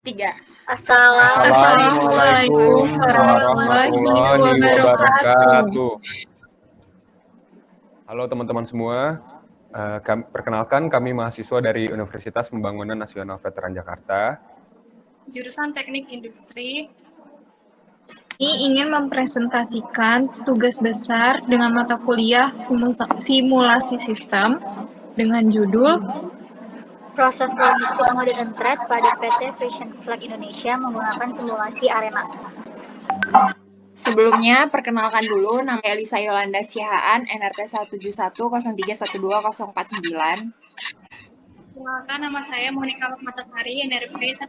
Tiga. Assalamualaikum warahmatullahi wabarakatuh. Halo teman-teman semua, perkenalkan kami mahasiswa dari Universitas Pembangunan Nasional Veteran Jakarta. Jurusan Teknik Industri. Ini ingin mempresentasikan tugas besar dengan mata kuliah simulasi sistem dengan judul Proses logistik modern trade pada PT Frisian Flag Indonesia menggunakan simulasi arena. Sebelumnya, perkenalkan dulu, nama Elisa Yolanda Sihaan, NRP 17103120049. Perkenalkan, nama saya Monika Matasari, NRP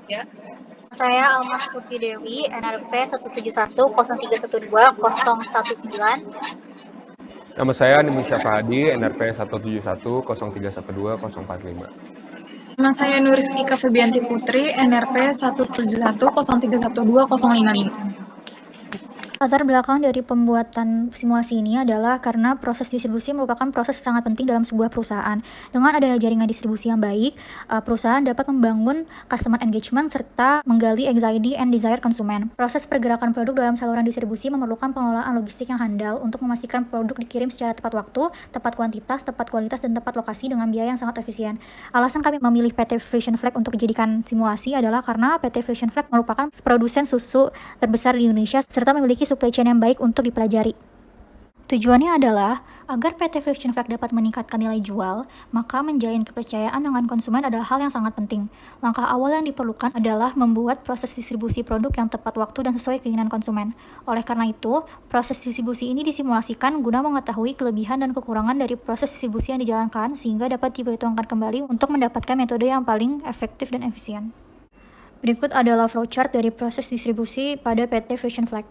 17103120043. Saya Almas Putri Dewi, NRP 17103120019. Nama saya Nimisha Fahadi, NRP 17103120045. Nama saya Nuristika Febianti Putri, NRP 17103120055. Latar belakang dari pembuatan simulasi ini adalah karena proses distribusi merupakan proses sangat penting dalam sebuah perusahaan. Dengan adanya jaringan distribusi yang baik, perusahaan dapat membangun customer engagement serta menggali anxiety and desire konsumen. Proses pergerakan produk dalam saluran distribusi memerlukan pengelolaan logistik yang handal untuk memastikan produk dikirim secara tepat waktu, tepat kuantitas, tepat kualitas, dan tepat lokasi dengan biaya yang sangat efisien. Alasan kami memilih PT Frisian Flag untuk dijadikan simulasi adalah karena PT Frisian Flag merupakan produsen susu terbesar di Indonesia serta memiliki supply chain yang baik untuk dipelajari. Tujuannya adalah agar PT Frisian Flag dapat meningkatkan nilai jual, maka menjalin kepercayaan dengan konsumen adalah hal yang sangat penting. Langkah awal yang diperlukan adalah membuat proses distribusi produk yang tepat waktu dan sesuai keinginan konsumen. Oleh karena itu, proses distribusi ini disimulasikan guna mengetahui kelebihan dan kekurangan dari proses distribusi yang dijalankan sehingga dapat diperhitungkan kembali untuk mendapatkan metode yang paling efektif dan efisien. Berikut adalah flowchart dari proses distribusi pada PT Frisian Flag.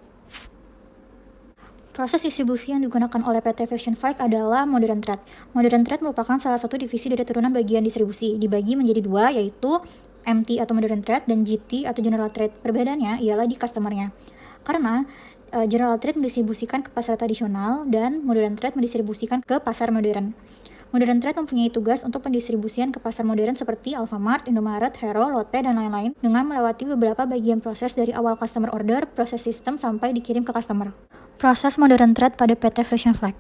Proses distribusi yang digunakan oleh PT Frisian Flag adalah Modern Trade. Modern Trade merupakan salah satu divisi dari turunan bagian distribusi, dibagi menjadi dua, yaitu MT atau Modern Trade dan GT atau General Trade. Perbedaannya ialah di customer-nya. Karena General Trade mendistribusikan ke pasar tradisional dan Modern Trade mendistribusikan ke pasar modern. Modern Trade mempunyai tugas untuk pendistribusian ke pasar modern seperti Alfamart, Indomaret, Hero, Lotte, dan lain-lain dengan melewati beberapa bagian proses dari awal customer order, proses sistem, sampai dikirim ke customer. Proses Modern Trade pada PT Frisian Flag.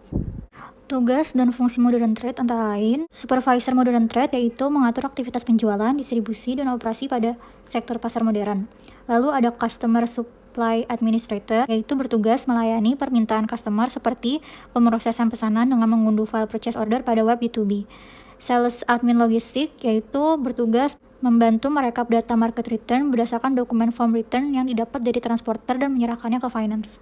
Tugas dan fungsi Modern Trade antara lain, Supervisor Modern Trade yaitu mengatur aktivitas penjualan, distribusi, dan operasi pada sektor pasar modern. Lalu ada Customer Supply Administrator yaitu bertugas melayani permintaan customer seperti pemrosesan pesanan dengan mengunduh file purchase order pada web B2B. Sales Admin Logistik yaitu bertugas membantu merekap data market return berdasarkan dokumen form return yang didapat dari transporter dan menyerahkannya ke finance.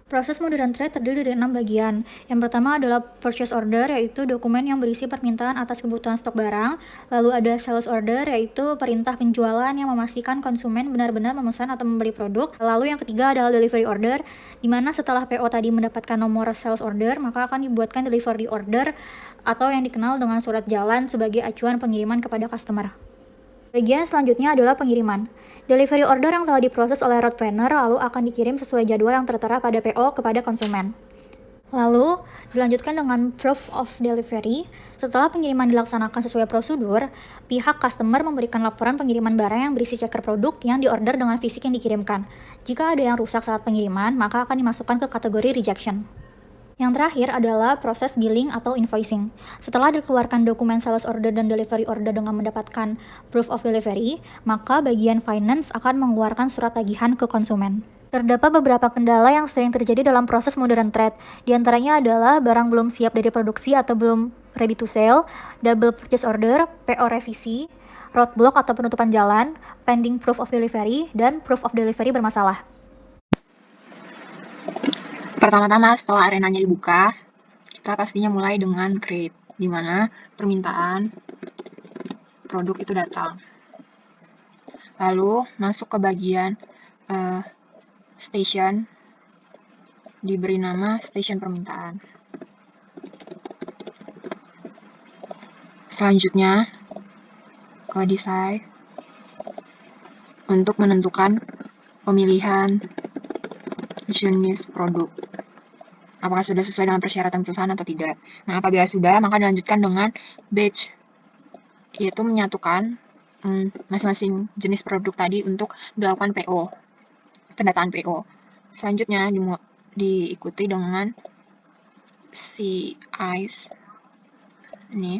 Proses Modern Trade terdiri dari 6 bagian. Yang pertama adalah Purchase Order, yaitu dokumen yang berisi permintaan atas kebutuhan stok barang. Lalu ada Sales Order, yaitu perintah penjualan yang memastikan konsumen benar-benar memesan atau membeli produk. Lalu yang ketiga adalah Delivery Order, di mana setelah PO tadi mendapatkan nomor Sales Order, maka akan dibuatkan Delivery Order atau yang dikenal dengan surat jalan sebagai acuan pengiriman kepada customer. Bagian selanjutnya adalah pengiriman. Delivery order yang telah diproses oleh route planner lalu akan dikirim sesuai jadwal yang tertera pada PO kepada konsumen. Lalu dilanjutkan dengan proof of delivery. Setelah pengiriman dilaksanakan sesuai prosedur, pihak customer memberikan laporan pengiriman barang yang berisi checker produk yang diorder dengan fisik yang dikirimkan. Jika ada yang rusak saat pengiriman, maka akan dimasukkan ke kategori rejection. Yang terakhir adalah proses billing atau invoicing. Setelah dikeluarkan dokumen sales order dan delivery order dengan mendapatkan proof of delivery, maka bagian finance akan mengeluarkan surat tagihan ke konsumen. Terdapat beberapa kendala yang sering terjadi dalam proses Modern Trade. Di antaranya adalah barang belum siap dari produksi atau belum ready to sell, double purchase order, PO revisi, roadblock atau penutupan jalan, pending proof of delivery, dan proof of delivery bermasalah. Pertama-tama, setelah arenanya dibuka, kita pastinya mulai dengan create, di mana permintaan produk itu datang. Lalu masuk ke bagian station, diberi nama station permintaan. Selanjutnya ke decide untuk menentukan pemilihan jenis produk. Apakah sudah sesuai dengan persyaratan perusahaan atau tidak. Nah, apabila sudah, maka dilanjutkan dengan batch, yaitu menyatukan masing-masing jenis produk tadi untuk dilakukan PO, pendataan PO. Selanjutnya diikuti dengan CIS. Ini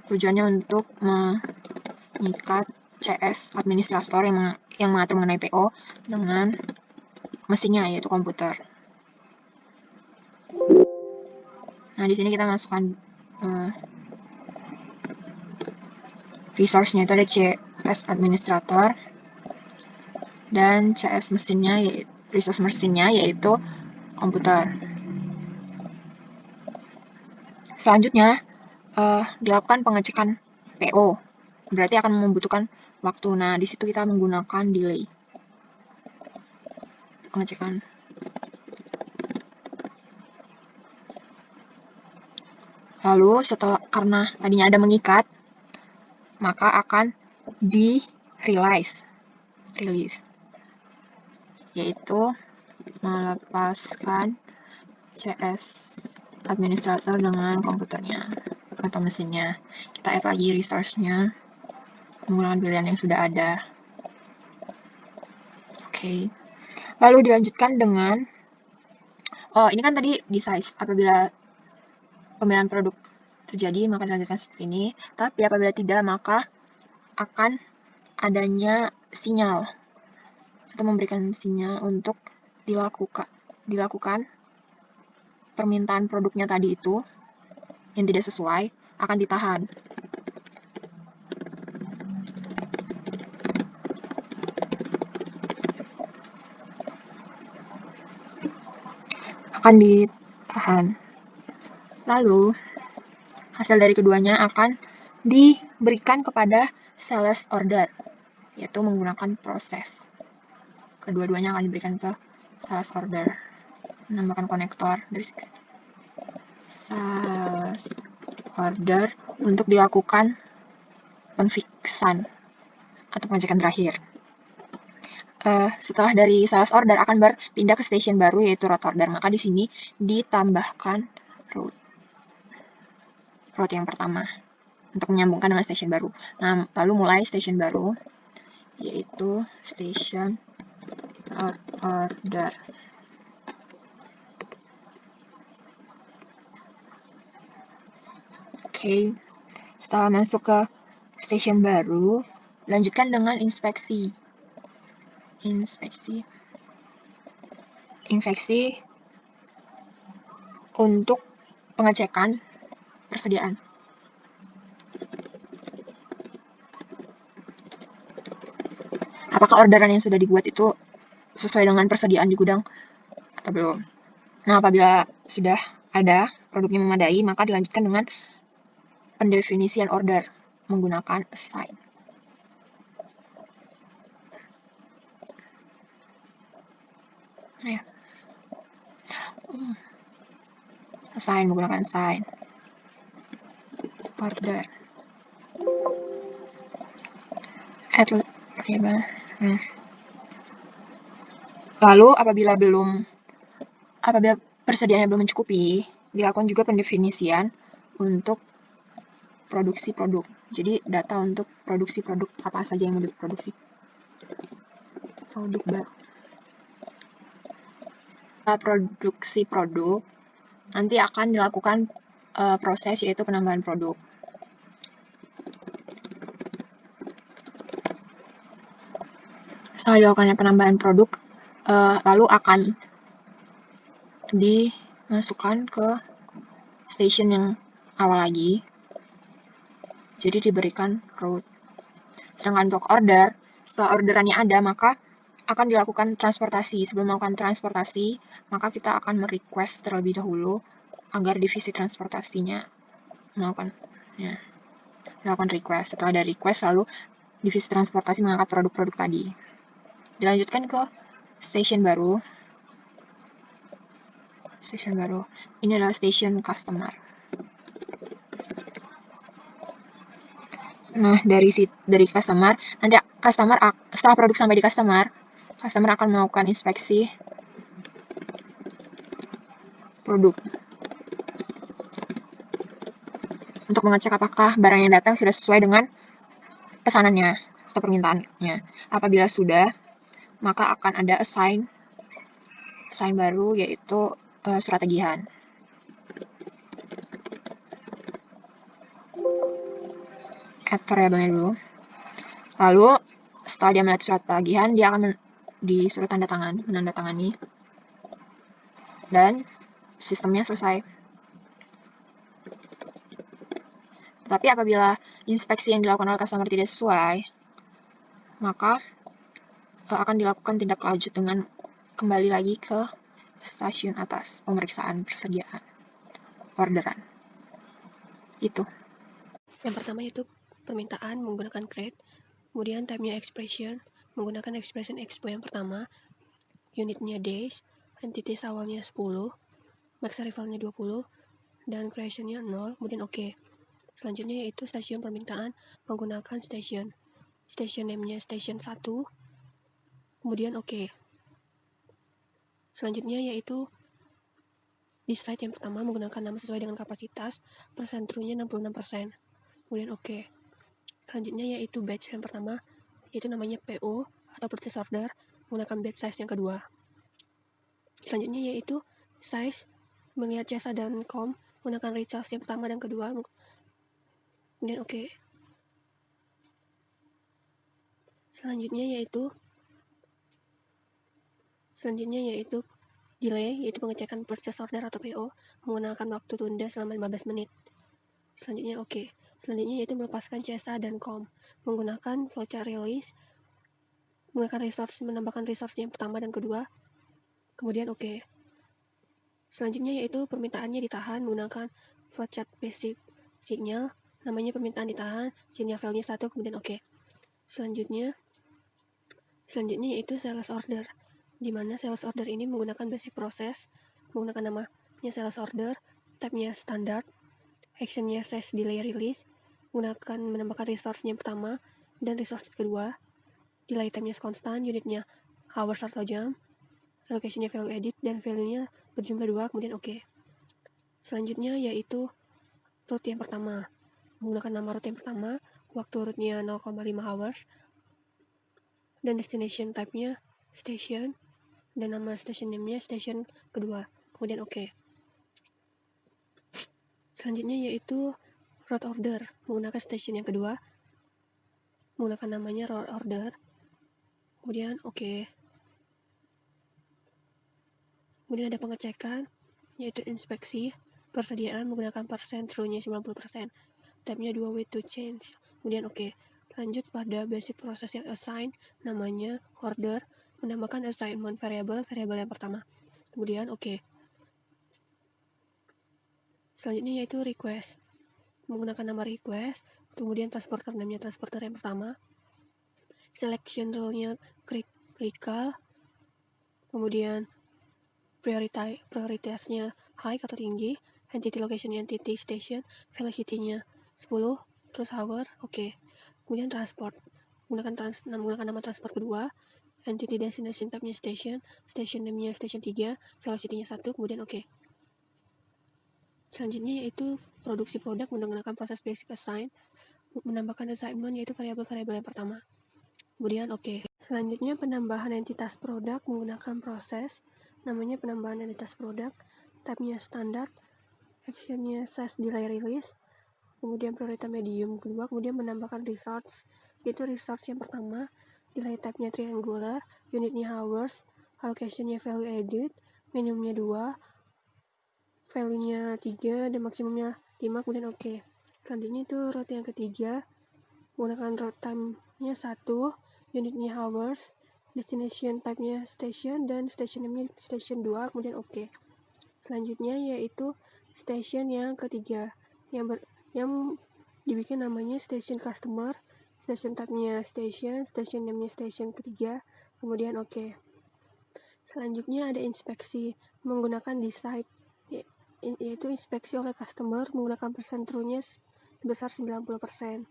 tujuannya untuk mengikat CS administrator yang mengatur mengenai PO dengan mesinnya, yaitu komputer. Nah, di sini kita masukkan resource-nya, itu ada CS administrator dan CS mesinnya, resource mesinnya yaitu komputer. Selanjutnya dilakukan pengecekan PO, berarti akan membutuhkan waktu. Nah, di situ kita menggunakan delay pengecekan. Lalu karena tadinya ada mengikat, maka akan release, yaitu melepaskan CS administrator dengan komputernya atau mesinnya. Kita add lagi resource-nya menggunakan pilihan yang sudah ada. Oke. Lalu dilanjutkan dengan ini kan tadi di size. Apabila pemilihan produk terjadi, maka dilanjutkan seperti ini. Tapi apabila tidak, maka akan adanya sinyal atau memberikan sinyal untuk dilakukan permintaan produknya tadi itu yang tidak sesuai, akan ditahan. Lalu, hasil dari keduanya akan diberikan kepada sales order, yaitu menggunakan proses. Kedua-duanya akan diberikan ke sales order. Menambahkan konektor dari sales order untuk dilakukan penfixan atau pengecekan terakhir. Setelah dari sales order akan berpindah ke station baru, yaitu route order. Maka di sini ditambahkan route yang pertama untuk menyambungkan dengan station baru. Nah, lalu mulai station baru, yaitu station route order. Oke, setelah masuk ke station baru, lanjutkan dengan inspeksi untuk pengecekan persediaan. Apakah orderan yang sudah dibuat itu sesuai dengan persediaan di gudang atau belum? Nah, apabila sudah ada produknya memadai, maka dilanjutkan dengan pendefinisian order menggunakan assign. Menggunakan assign order. Lalu apabila persediaannya belum mencukupi, dilakukan juga pendefinisian untuk produksi produk. Jadi data untuk produksi produk apa saja yang mau diproduksi. Produk baru. Produksi produk nanti akan dilakukan proses, yaitu penambahan produk. Setelah dilakukannya penambahan produk, lalu akan dimasukkan ke station yang awal lagi. Jadi diberikan route. Sedangkan untuk order, setelah orderannya ada, maka akan dilakukan transportasi. Sebelum melakukan transportasi, maka kita akan merequest terlebih dahulu agar divisi transportasinya melakukan request. Setelah ada request, lalu divisi transportasi mengangkat produk-produk tadi. Dilanjutkan ke station baru. Ini adalah station customer. Nah, dari customer, nanti setelah produk sampai di customer akan melakukan inspeksi produk untuk mengecek apakah barang yang datang sudah sesuai dengan pesanannya atau permintaannya. Apabila sudah, maka akan ada assign baru, yaitu surat tagihan. Add variabelnya dulu. Lalu setelah dia melihat surat tagihan, dia akan disuruh menandatangani, dan sistemnya selesai. Tapi apabila inspeksi yang dilakukan oleh customer tidak sesuai, maka akan dilakukan tindak lanjut dengan kembali lagi ke stasiun atas, pemeriksaan persediaan orderan. Itu. Yang pertama yaitu permintaan menggunakan create, kemudian type-nya expression, menggunakan expression expo yang pertama, unitnya days, entities awalnya 10, max arrivalnya 20, dan creation-nya 0, kemudian oke. Selanjutnya yaitu stasiun permintaan menggunakan station name-nya station 1, kemudian oke. Selanjutnya yaitu di slide yang pertama menggunakan nama sesuai dengan kapasitas, persen true-nya 66%, kemudian oke. Selanjutnya yaitu batch yang pertama, yaitu namanya PO atau purchase order, menggunakan batch size yang kedua. Selanjutnya yaitu size, melihat jasa dan com, menggunakan recharge yang pertama dan kedua, kemudian oke. Selanjutnya yaitu delay, yaitu pengecekan purchase order atau PO menggunakan waktu tunda selama 15 menit. Selanjutnya oke. Selanjutnya yaitu melepaskan jasa dan com menggunakan flowchart release, menggunakan resource, menambahkan resource yang pertama dan kedua, kemudian oke. Selanjutnya yaitu permintaannya ditahan menggunakan flowchart basic signal, namanya permintaan ditahan, signal value 1, kemudian oke. Selanjutnya yaitu sales order, di mana sales order ini menggunakan basic process, menggunakan namanya sales order, type-nya standard, action-nya sales delay release, menambahkan resource-nya pertama dan resource kedua, delay time-nya constant, unitnya hours atau jam, allocation-nya value edit, dan value-nya berjumlah 2, kemudian oke. Selanjutnya yaitu route yang pertama, menggunakan nama route yang pertama, waktu route-nya 0,5 hours, dan destination type-nya station, dan nama station name-nya station kedua, kemudian oke. Selanjutnya yaitu route order, menggunakan station yang kedua, menggunakan namanya route order, kemudian oke. Kemudian ada pengecekan, yaitu inspeksi persediaan menggunakan persen true-nya 90%, type-nya 2 way to change, kemudian oke. Lanjut pada basic proses yang assign, namanya order, menambahkan assignment variable yang pertama, kemudian oke. Selanjutnya yaitu request, menggunakan nama request, kemudian transporter namanya transporter yang pertama, selection rule-nya critical, kemudian prioritasnya high atau tinggi, entity location-nya entity station, velocity-nya 10, terus hour, oke. Kemudian transport, menggunakan nama transport kedua, entity destination type-nya station name-nya station 3, velocity-nya 1, kemudian oke. Selanjutnya yaitu produksi produk menggunakan proses basic assign, menambahkan assignment yaitu variabel-variabel yang pertama, kemudian oke. Selanjutnya penambahan entitas produk menggunakan proses, namanya penambahan entitas produk, type-nya standard, action-nya sales delay release, kemudian prioritas medium kedua, kemudian menambahkan resource, yaitu resource yang pertama, delay type-nya triangular, unitnya hours, allocation-nya value edit, minimumnya 2, value-nya 3, dan maksimumnya 5, kemudian oke. Selanjutnya itu route yang ketiga, menggunakan route time-nya 1, unitnya hours, destination type-nya station, dan station name-nya station 2, kemudian oke. Selanjutnya yaitu station yang ketiga, yang dibikin namanya station customer, station type-nya station name-nya station ketiga, kemudian oke. Selanjutnya ada inspeksi menggunakan decide, yaitu inspeksi oleh customer menggunakan persen true-nya sebesar 90%.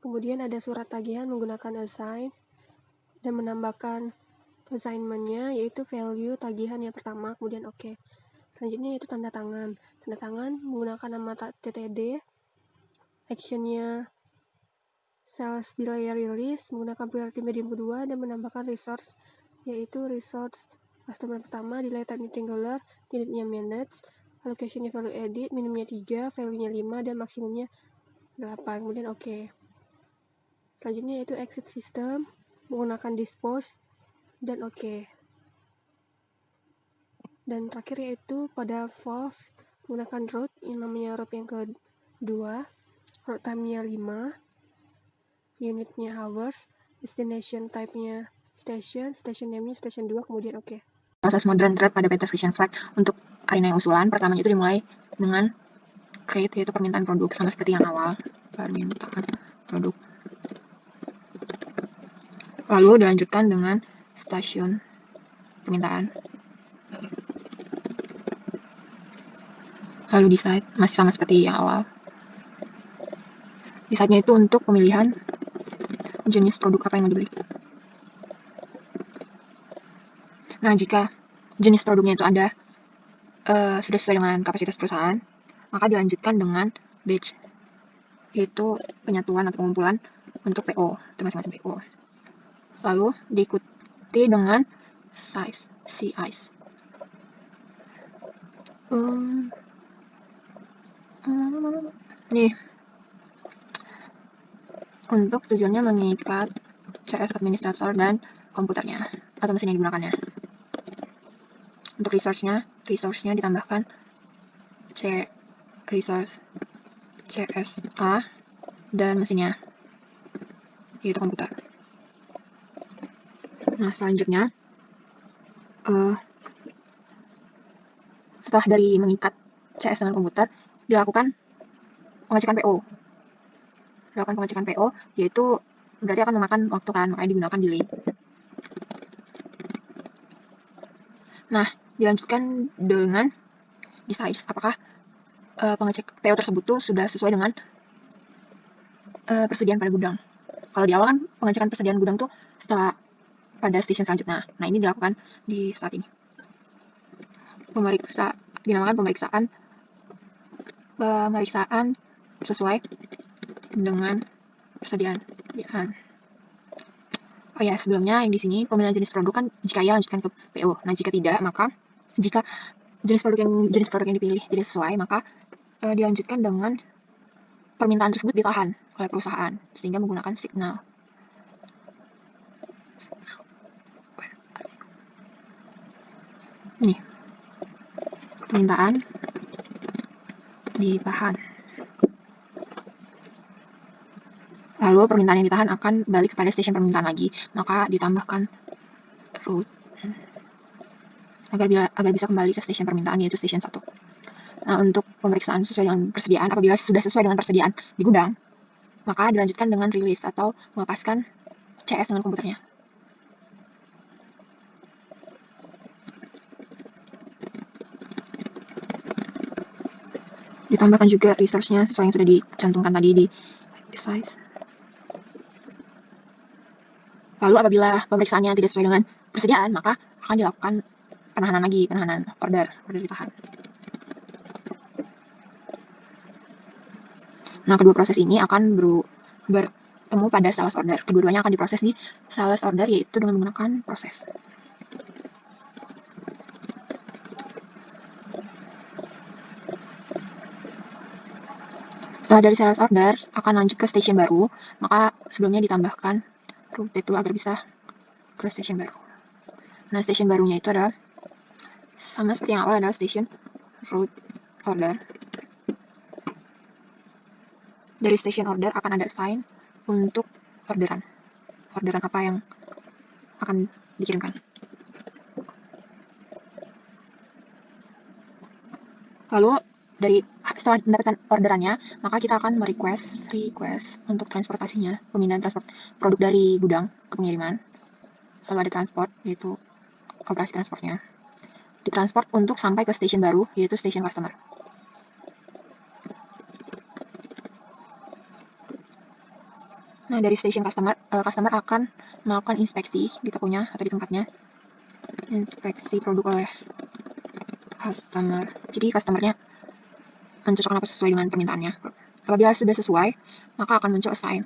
Kemudian ada surat tagihan menggunakan assign dan menambahkan assignment-nya yaitu value tagihan yang pertama, kemudian oke. Selanjutnya yaitu tanda tangan menggunakan nama TTD, action-nya sales delay release menggunakan priority medium kedua dan menambahkan resource, yaitu resource customer pertama, delay time triangular, unitnya minutes, allocationnya value edit, minimumnya 3, value-nya 5, dan maksimumnya 8. Kemudian oke. Selanjutnya yaitu exit system menggunakan dispose dan oke. Dan terakhir yaitu pada false menggunakan route yang namanya route yang kedua, route time-nya 5, unitnya hours, destination type-nya station name-nya station 2, kemudian oke. Proses modern thread pada PT Vision Flag untuk Karina yang usulan, pertamanya itu dimulai dengan create, yaitu permintaan produk, sama seperti yang awal, permintaan produk. Lalu dilanjutkan dengan stasiun permintaan. Lalu decide, masih sama seperti yang awal. Decide-nya itu untuk pemilihan jenis produk apa yang mau dibeli. Nah, jika jenis produknya itu ada sudah sesuai dengan kapasitas perusahaan, maka dilanjutkan dengan batch, yaitu penyatuan atau pengumpulan untuk PO, itu masing-masing PO. Lalu diikuti dengan size, size. Nih, untuk tujuannya mengikat CS administrator dan komputernya atau mesin yang digunakannya. Untuk resource-nya ditambahkan resource CSA dan mesinnya, yaitu komputer. Nah, selanjutnya setelah dari mengikat CS dengan komputer, dilakukan pengecekan PO. Yaitu berarti akan memakan waktu kan, makanya digunakan delay. Nah, dilanjutkan dengan decide apakah pengecek PO tersebut tuh sudah sesuai dengan persediaan pada gudang. Kalau di awal kan pengecekan persediaan gudang tuh setelah pada station selanjutnya. Nah, ini dilakukan di saat ini. Dinamakan pemeriksaan sesuai dengan persediaan. Oh ya, sebelumnya yang di sini pemilihan jenis produk kan jika ya lanjutkan ke PO. Nah, jika tidak, maka jika jenis produk yang dipilih tidak sesuai, maka dilanjutkan dengan permintaan tersebut ditahan oleh perusahaan sehingga menggunakan signal. Ini permintaan ditahan. Lalu permintaan yang ditahan akan balik kepada stasiun permintaan lagi, maka ditambahkan route agar bisa kembali ke stasiun permintaan, yaitu stasiun 1. Nah, untuk pemeriksaan sesuai dengan persediaan, apabila sudah sesuai dengan persediaan di gudang, maka dilanjutkan dengan release atau melepaskan CS dengan komputernya. Ditambahkan juga resource-nya sesuai yang sudah dicantumkan tadi di size. Lalu apabila pemeriksaannya tidak sesuai dengan persediaan, maka akan dilakukan penahanan order ditahan. Nah, kedua proses ini akan bertemu pada sales order. Kedua-duanya akan diproses di sales order, yaitu dengan menggunakan proses. Setelah dari sales order akan lanjut ke station baru, maka sebelumnya ditambahkan route itu agar bisa ke station baru. Nah, station barunya itu adalah sama seperti yang awal, adalah station route order. Dari station order akan ada sign untuk orderan apa yang akan dikirimkan. Lalu setelah mendapatkan orderannya, maka kita akan request untuk transportasinya, pemindahan transport produk dari gudang ke pengiriman. Lalu ada transport, yaitu operasi transportnya. Ditransport untuk sampai ke station baru, yaitu station customer. Nah, dari station customer akan melakukan inspeksi di tokonya atau di tempatnya. Inspeksi produk oleh customer. Jadi customernya mencocokkan apa sesuai dengan permintaannya. Apabila sudah sesuai, maka akan muncul assign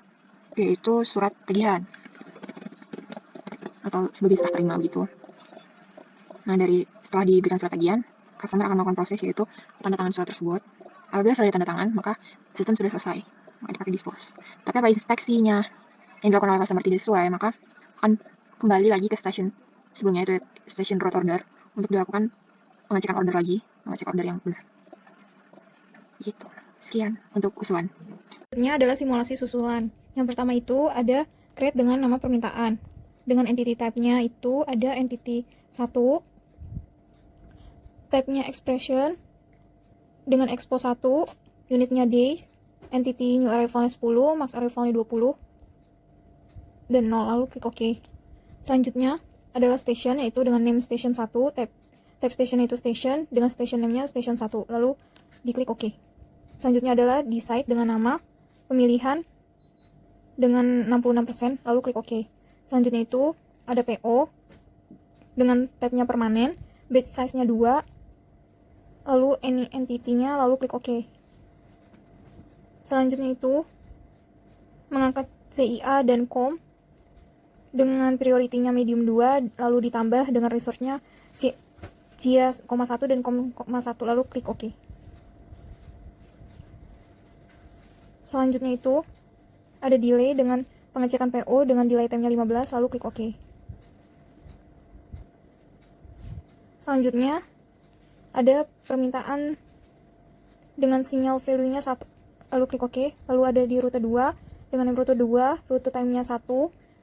yaitu surat tagihan atau sebagai serah terima gitu. Nah, setelah diberikan surat tagihan, customer akan melakukan proses yaitu tanda tangan surat tersebut. Apabila sudah ditanda tangan, maka sistem sudah selesai, maka dipakai dispose. Tapi apabila inspeksinya yang dilakukan oleh customer tidak sesuai, maka akan kembali lagi ke stasiun sebelumnya, yaitu stasiun route order, untuk dilakukan pengecekan order lagi, mengecek order yang benar. Gitu. Sekian untuk usulan. Berikutnya adalah simulasi susulan. Yang pertama itu ada create dengan nama permintaan. Dengan entity type-nya itu ada entity 1, type-nya expression, dengan expo 1, unitnya days, entity new arrival-nya 10, max arrival-nya 20, dan 0, lalu klik OK. Selanjutnya adalah station, yaitu dengan name station 1, type station itu station, dengan station name-nya station 1, lalu diklik OK. Selanjutnya adalah decide dengan nama pemilihan dengan 66%, lalu klik OK. Selanjutnya itu ada PO dengan type-nya permanen, batch size-nya 2, lalu any entity-nya, lalu klik OK. Selanjutnya itu mengangkat CIA dan COM dengan priority-nya medium 2, lalu ditambah dengan resource-nya CIA, 1 dan COM, 1, lalu klik OK. Selanjutnya itu ada delay dengan pengecekan PO dengan delay time-nya 15, lalu klik OK. Selanjutnya ada permintaan dengan sinyal value-nya 1, lalu klik OK. Lalu ada di rute 2 dengan rute 2, rute time-nya 1,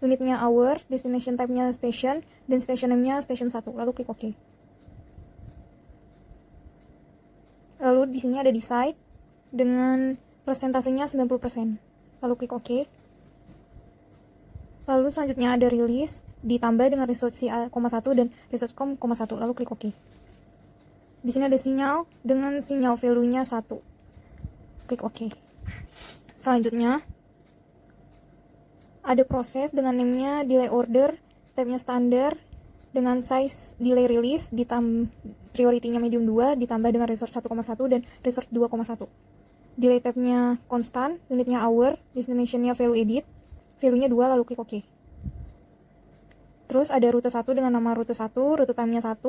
unitnya hour, destination type-nya station, dan station name-nya station 1, lalu klik OK. Lalu di sini ada decide dengan persentasenya 90%, lalu klik OK. Lalu selanjutnya ada release ditambah dengan resource CA, 1 dan resource COM, 1, lalu klik OK. Di sini ada sinyal dengan sinyal value-nya 1, klik OK. Selanjutnya ada proses dengan name-nya delay order, type-nya standar, dengan size delay release, priority-nya medium 2, ditambah dengan resource 1,1 dan resource 2,1. Delay type-nya constant, unitnya hour, destination-nya value edit, value-nya 2, lalu klik OK. Terus ada rute 1 dengan nama rute 1, rute time-nya 1,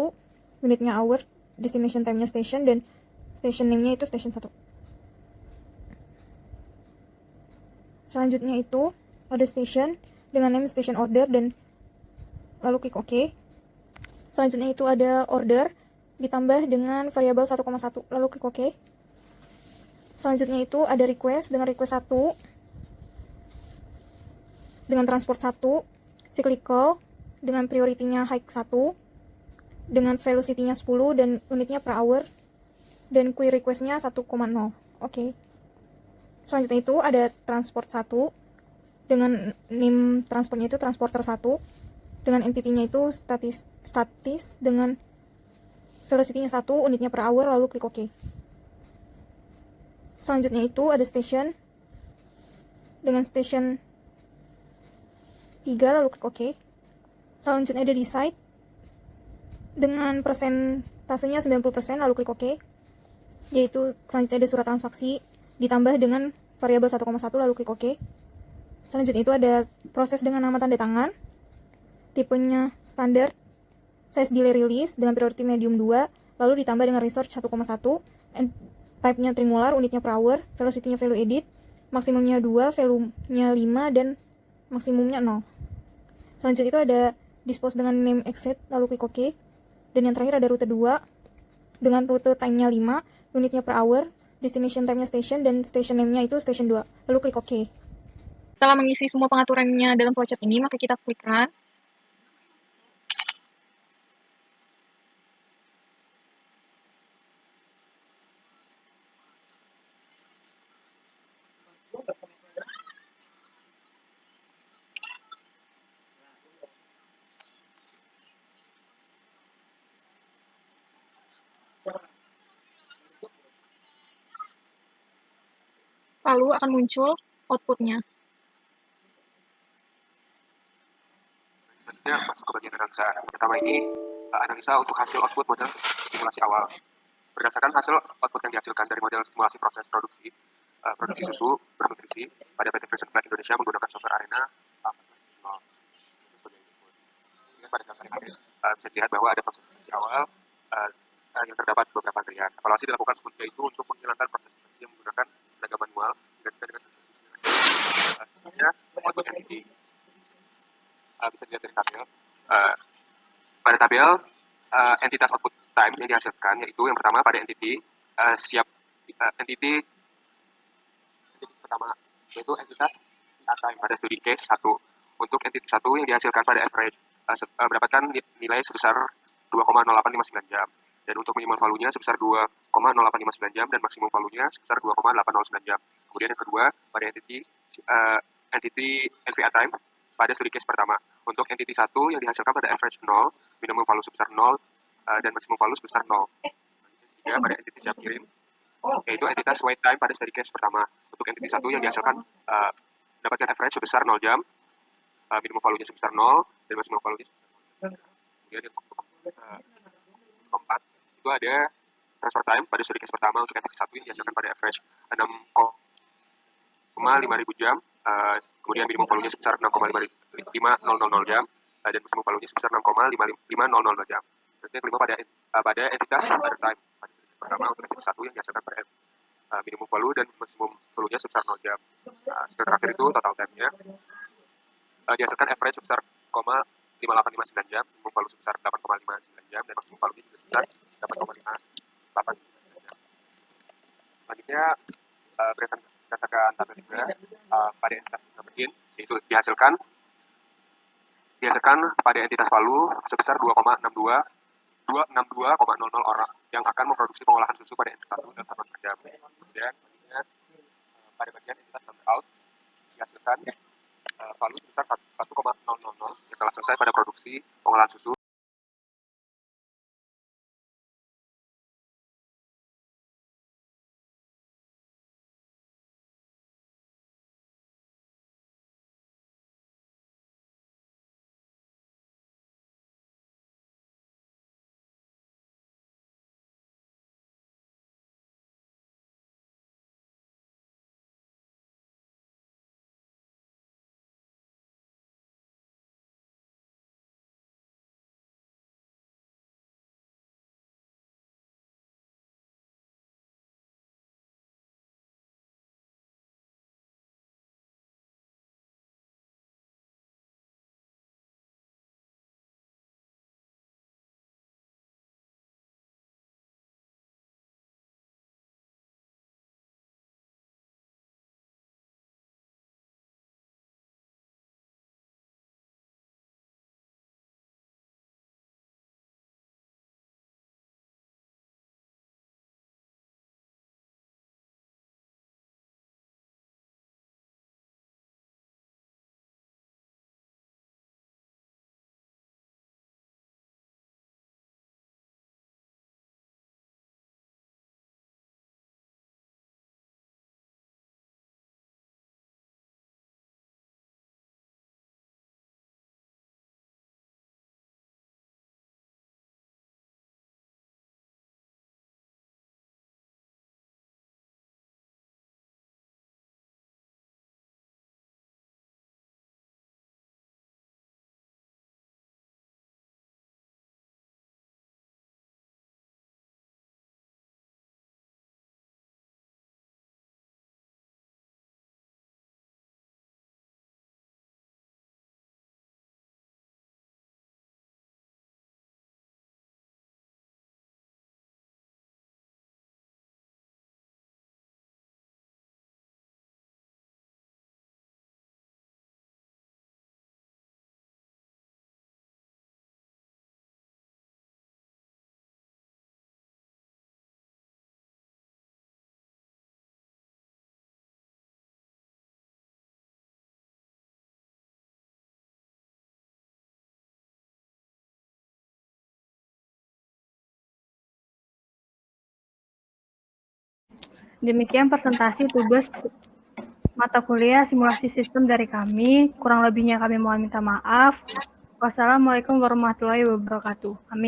unitnya hour, destination time-nya station, dan station name-nya itu station 1. Selanjutnya itu ada station dengan name station order, dan lalu klik OK. Selanjutnya itu ada order ditambah dengan variabel 1,1, lalu klik OK. Selanjutnya itu ada request dengan request 1 dengan transport 1, cyclical dengan priority-nya hike 1, dengan velocity-nya 10 dan unitnya per hour, dan query request-nya 1,0. Oke. Selanjutnya itu ada transport 1 dengan name transportnya itu transporter 1, dengan entity-nya itu statis dengan velocity-nya 1, unitnya per hour, lalu klik OK. Selanjutnya itu ada station dengan station 3, lalu klik OK. Selanjutnya ada decide dengan persentasenya 90%, lalu klik OK. Yaitu selanjutnya ada surat transaksi ditambah dengan variabel 1,1, lalu klik OK. Selanjutnya itu ada proses dengan nama tanda tangan, tipenya standar, size delay release dengan priority medium 2, lalu ditambah dengan resource 1,1, type-nya triangular, unitnya per hour, velocity-nya value edit, maksimumnya 2, value-nya 5, dan maksimumnya 0. Selanjutnya itu ada dispose dengan name exit, lalu klik OK. Dan yang terakhir ada rute 2 dengan rute time-nya 5, unitnya per hour, destination time-nya station, dan station name-nya itu station 2, lalu klik OK. Setelah mengisi semua pengaturannya dalam flowchart ini, maka kita klik Run. Lalu akan muncul output-nya. Selanjutnya masuk ke bagian analisa. Pertama ini analisa untuk hasil output model simulasi awal. Berdasarkan hasil output yang dihasilkan dari model simulasi proses produksi, produksi susu bernutrisi pada PT Fashion Flag Indonesia menggunakan software Arena. Pada gambar ini bisa dilihat bahwa ada proses produksi awal yang terdapat beberapa bagian. Evaluasi dilakukan yaitu untuk menghilangkan proses produksi yang menggunakan tenaga manual digantikan dengan sebenarnya output entity. Bisa dilihat dari tabel. Pada tabel entitas output time yang dihasilkan yaitu yang pertama pada entity entity pertama yaitu entitas time pada studi case 1. Untuk entity 1 yang dihasilkan pada average mendapatkan nilai sebesar 2,0859 jam, dan untuk minimal value-nya sebesar 2,0859 jam dan maksimum value-nya sebesar 2,809 jam. Kemudian yang kedua pada entity NVA time pada studi case pertama. Untuk entity 1 yang dihasilkan pada average 0, minimum value sebesar 0 dan maksimum value sebesar 0. Ketiga pada entity siap kirim yaitu entitas wait time pada studi case pertama. Untuk entity 1 yang dihasilkan mendapatkan average sebesar 0 jam, minimum value-nya sebesar 0 dan maksimum value-nya sebesar 0. Kemudian yang keempat itu ada transfer time pada studi case pertama untuk entity 1 yang dihasilkan pada average 6,5 jam, kemudian minimum value-nya sebesar 6,5000 jam dan maksimum value-nya sebesar 6,5500 jam. Dan yang kelima pada entitas standard time pada studi case pertama untuk entity 1 yang dihasilkan pada minimum value dan maksimum value-nya sebesar 0 jam. Setelah terakhir itu total time-nya dihasilkan average sebesar 0,5859 jam, minimum value sebesar 8,59 jam, dan maksimum value juga sebesar 8,58 jam. Selanjutnya berdasarkan tabel juga pada entitas begin, yaitu dihasilkan pada entitas value sebesar 262,00 orang yang akan memproduksi pengolahan susu pada entitas 1 dalam 1 jam. Kemudian pada bagian entitas number out dihasilkan value sebesar 1,000 yang telah selesai pada produksi pengolahan susu. Demikian presentasi tugas mata kuliah simulasi sistem dari kami. Kurang lebihnya kami mohon minta maaf. Wassalamualaikum warahmatullahi wabarakatuh. Amin.